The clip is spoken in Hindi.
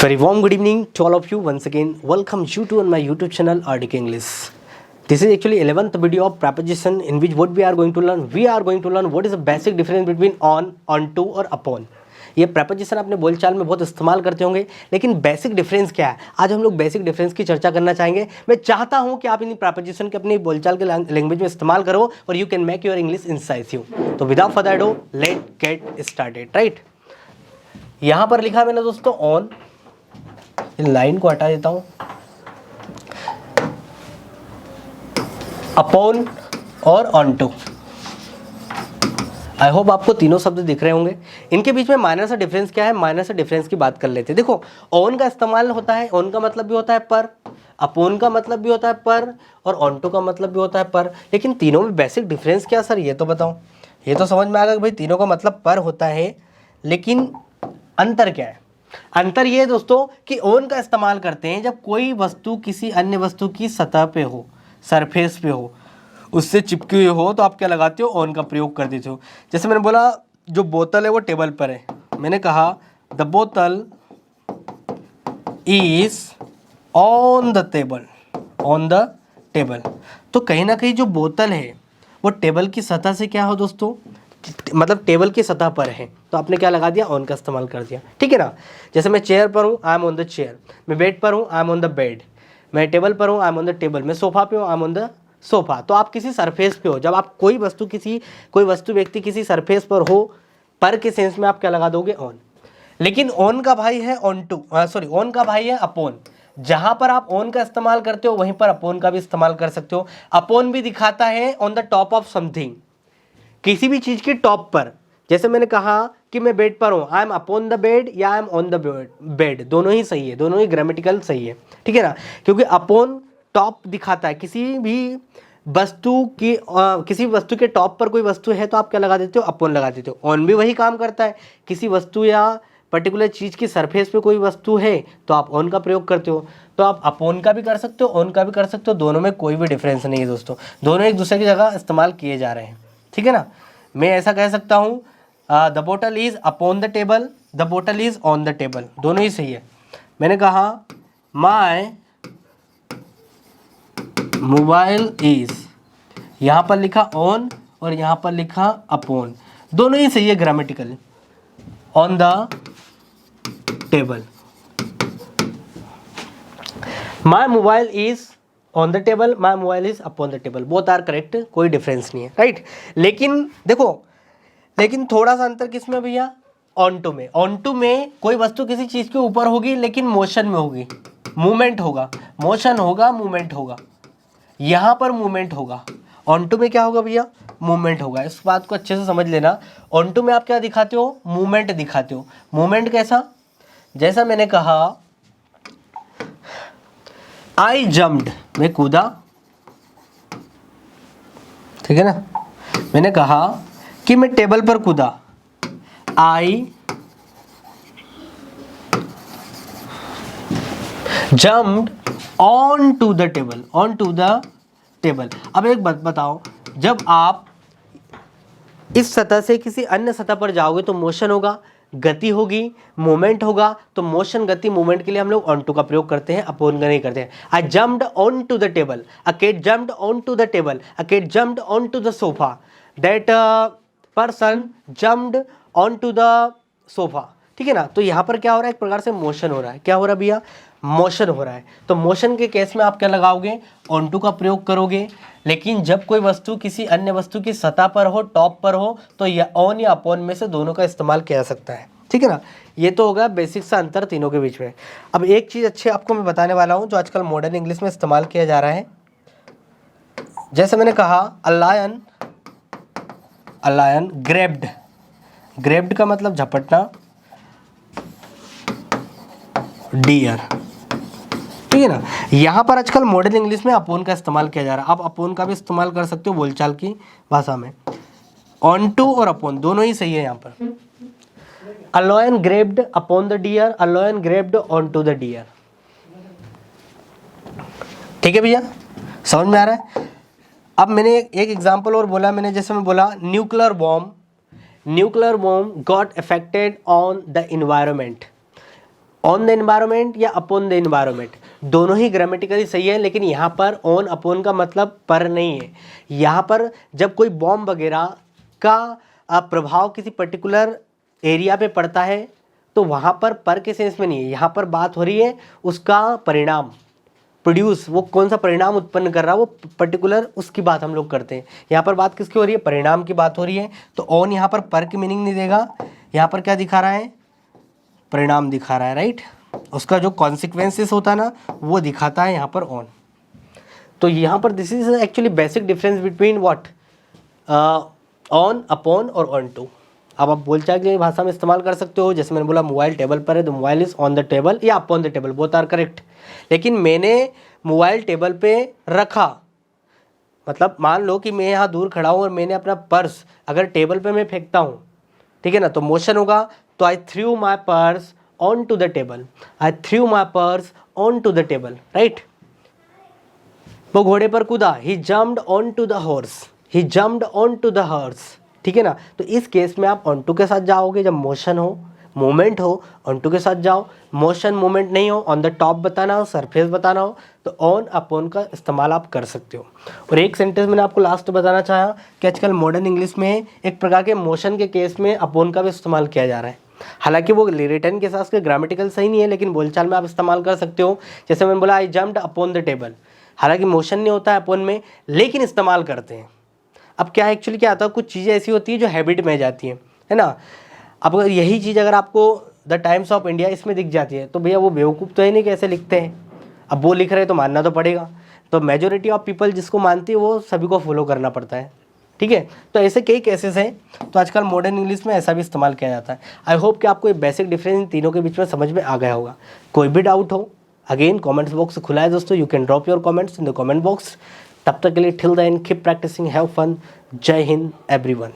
Very warm good evening to all of you. Once again, welcome you to on my YouTube channel RDK English. This is actually 11th video of preposition in which what we are going to learn what is the basic difference between on, onto और upon. ये preposition अपने बोलचाल में बहुत इस्तेमाल करते होंगे, लेकिन बेसिक डिफरेंस क्या है आज हम लोग बेसिक डिफरेंस की चर्चा करना चाहेंगे. मैं चाहता हूं कि आप इन preposition के अपनी बोलचाल के लैंग्वेज में इस्तेमाल करो और you can make your English incisive. तो without further ado let get started. Right, यहां पर लिखा मैंने दोस्तों ऑन, इन लाइन को हटा देता हूं, अपॉन और ऑनटू. आई होप आपको तीनों शब्द दिख रहे होंगे. इनके बीच में माइनर सा डिफरेंस क्या है, माइनर सा डिफरेंस की बात कर लेते हैं. देखो, ऑन का इस्तेमाल होता है, ऑन का मतलब भी होता है पर, अपॉन का मतलब भी होता है पर, और ऑनटू का मतलब भी होता है पर. लेकिन तीनों में बेसिक डिफरेंस क्या सर, ये तो बताओ. ये तो समझ में आ गया कि भाई तीनों का मतलब पर होता है, लेकिन अंतर क्या है. अंतर ये है दोस्तों कि ऑन का इस्तेमाल करते हैं जब कोई वस्तु किसी अन्य वस्तु की सतह पे हो, सरफेस पे हो, उससे चिपकी हुई हो, तो आप क्या लगाते हो, ऑन का प्रयोग कर देते हो. जैसे मैंने बोला जो बोतल है वो टेबल पर है, मैंने कहा द बोतल is on the table, on the table. तो कहीं ना कहीं जो बोतल है वो टेबल की सतह से क्या हो दोस्तों, मतलब टेबल की सतह पर है, तो आपने क्या लगा दिया, ऑन का इस्तेमाल कर दिया. ठीक है ना. जैसे मैं चेयर पर हूँ, आई एम ऑन द चेयर. मैं बेड पर हूँ, आई एम ऑन द बेड. मैं टेबल पर हूँ, आई एम ऑन द टेबल. मैं सोफा पे हूँ, आई एम ऑन द सोफा. तो आप किसी सरफेस पे हो, जब आप कोई वस्तु व्यक्ति किसी सरफेस पर हो, पर के सेंस में आप क्या लगा दोगे, ऑन. लेकिन ऑन का भाई है ऑनटू, सॉरी ऑन का भाई है अपॉन. जहां पर आप ऑन का इस्तेमाल करते हो वहीं पर अपॉन का भी इस्तेमाल कर सकते हो. अपॉन भी दिखाता है on the top of something, किसी भी चीज की टॉप पर. जैसे मैंने कहा कि मैं बेड पर हूं, I am upon the bed या I am on the bed, दोनों ही सही है, दोनों ही ग्रामेटिकल सही है. ठीक है ना, क्योंकि अपॉन टॉप दिखाता है किसी भी वस्तु की, किसी वस्तु के टॉप पर कोई वस्तु है तो आप क्या लगा देते हो, अपॉन लगा देते हो. ऑन भी वही काम करता है, किसी वस्तु या पर्टिकुलर चीज की सरफेस पे कोई वस्तु है तो आप ऑन का प्रयोग करते हो. तो आप अपॉन का भी कर सकते हो, ऑन का भी कर सकते हो, दोनों में कोई भी डिफरेंस नहीं है दोस्तों, दोनों एक दूसरे की जगह इस्तेमाल किए जा रहे हैं. ठीक है ना. मैं ऐसा कह सकता हूँ the bottle is upon the table, the bottle is on the table, दोनों ही सही है. मैंने कहा माई मोबाइल इज, यहाँ पर लिखा ऑन और यहाँ पर लिखा अपॉन, दोनों ही सही है grammatical. On the table, my mobile is on the table, my mobile is upon the table, both are correct, कोई डिफरेंस नहीं है. राइट. लेकिन देखो, लेकिन थोड़ा सा अंतर किसमें भैया, ऑनटू में. ऑनटू में कोई वस्तु किसी चीज के ऊपर होगी लेकिन मोशन में होगी, मूवमेंट होगा, मोशन होगा, मूवमेंट होगा. यहां पर मूवमेंट होगा, ऑनटू में क्या होगा भैया, मूवमेंट होगा. इस बात को अच्छे से समझ लेना. ऑनटू में आप क्या दिखाते हो, मूवमेंट दिखाते हो. मूवमेंट कैसा, जैसा मैंने कहा आई जम्प्ड, मैं कूदा. ठीक है ना. मैंने कहा कि मैं टेबल पर कूदा, I jumped on to the table, on to the table. अब एक बात बताओ, जब आप इस सतह से किसी अन्य सतह पर जाओगे तो मोशन होगा, गति होगी, मूवमेंट होगा. तो मोशन, गति, मूवमेंट के लिए हम लोग ऑन टू का प्रयोग करते हैं, अपॉन का नहीं करते हैं. I jumped on to the table, a cat jumped on to the table, a cat jumped on to the sofa, that person jumped on to the sofa. ठीक है ना. तो यहाँ पर क्या हो रहा है, एक प्रकार से मोशन हो रहा है. क्या हो रहा है भैया, मोशन हो रहा है. तो मोशन के केस में आप क्या लगाओगे, ऑन टू का प्रयोग करोगे. लेकिन जब कोई वस्तु किसी अन्य वस्तु की सतह पर हो, टॉप पर हो, तो या ऑन या अपॉन में से दोनों का इस्तेमाल किया जा सकता है. ठीक है ना. ये तो होगा बेसिक सा अंतर तीनों के बीच में. अब एक चीज़ अच्छी आपको मैं बताने वाला हूँ जो आजकल मॉडर्न इंग्लिश में इस्तेमाल किया जा रहा है. जैसे मैंने कहा a lion, a lion grabbed, grabbed का मतलब झपटना, डियर. ठीक है ना. यहाँ पर आजकल मॉडर्न इंग्लिश में अपॉन का इस्तेमाल किया जा रहा है. आप अपॉन का भी इस्तेमाल कर सकते हो बोलचाल की भाषा में. ऑन टू और अपॉन दोनों ही सही है यहाँ पर. A lion grabbed upon the deer, a lion grabbed on to the deer. ठीक है भैया, समझ में आ रहा है. अब मैंने एक एग्जाम्पल और बोला, मैंने जैसे मैं बोला nuclear bomb got affected on the environment. On the environment या अपॉन द एनवायरनमेंट, दोनों ही ग्रामेटिकली सही है, लेकिन यहाँ पर ऑन अपॉन का मतलब पर नहीं है। यहाँ पर जब कोई बॉम्ब वगैरह का प्रभाव किसी पर्टिकुलर एरिया पे पड़ता है तो वहाँ पर के सेंस में नहीं है, यहाँ पर बात हो रही है उसका परिणाम, प्रोड्यूस, वो कौन सा परिणाम उत्पन्न कर रहा है वो पर्टिकुलर, उसकी बात हम लोग करते हैं। यहाँ पर बात किसकी हो रही है, परिणाम की बात हो रही है। तो ऑन यहाँ पर की मीनिंग नहीं देगा, यहाँ पर क्या दिखा रहा है, परिणाम दिखा रहा है, राइट। उसका जो कॉन्सिक्वेंसेस होता है ना वो दिखाता है यहाँ पर ऑन। तो यहाँ पर this is actually basic difference between what, on, upon और ऑन टू। अब आप बोलचाल की भाषा में इस्तेमाल कर सकते हो, जैसे मैंने बोला मोबाइल टेबल पर है तो mobile is on the table या upon the table, both are correct. लेकिन मैंने मोबाइल टेबल पे रखा, मतलब मान लो कि मैं यहाँ दूर खड़ा हूँ और मैंने अपना पर्स अगर टेबल पे मैं फेंकता हूँ, ठीक है ना, तो मोशन होगा। तो I throw my purse on to the table, I throw my purse on to the table, right. वो घोड़े पर कूदा, he jumped on to the horse, he jumped on to the horse, ठीक है ना। तो इस केस में आप ऑन टू के साथ जाओगे जब मोशन हो, मूवमेंट हो, ऑन टू के साथ जाओ। मोशन मूवमेंट नहीं हो, ऑन द टॉप बताना हो, सरफेस बताना हो, तो ऑन अपॉन का इस्तेमाल आप कर सकते हो। और एक सेंटेंस मैंने आपको लास्ट बताना चाहा कि आजकल मॉडर्न इंग्लिश में एक प्रकार के मोशन के केस में अपॉन का भी इस्तेमाल किया जा रहा है। हालांकि वो रिटन के साथ ग्रामेटिकल सही नहीं है, लेकिन बोलचाल में आप इस्तेमाल कर सकते हो। जैसे मैंने बोला आई जम्प्ड अपॉन द टेबल, हालांकि मोशन नहीं होता है अपॉन में, लेकिन इस्तेमाल करते हैं। अब क्या एक्चुअली क्या आता है, कुछ चीज़ें ऐसी होती है जो हैबिट में जाती हैं, है ना। अब अगर यही चीज़ अगर आपको द टाइम्स ऑफ इंडिया इसमें दिख जाती है तो भैया वो बेवकूफ़ तो है नहीं, कैसे लिखते हैं। अब वो लिख रहे हैं तो मानना तो पड़ेगा। तो मेजोरिटी ऑफ पीपल जिसको मानती है वो सभी को फॉलो करना पड़ता है, ठीक है। तो ऐसे कई केसेस हैं, तो आजकल मॉडर्न इंग्लिश में ऐसा भी इस्तेमाल किया जाता है। आई होप कि आपको ये बेसिक डिफरेंस इन तीनों के बीच में समझ में आ गया होगा। कोई भी डाउट हो, अगेन कमेंट्स बॉक्स खुला है दोस्तों, you can drop your comments in the comment box. तब तक के लिए till then keep practising, have fun. जय हिंद एवरीवन।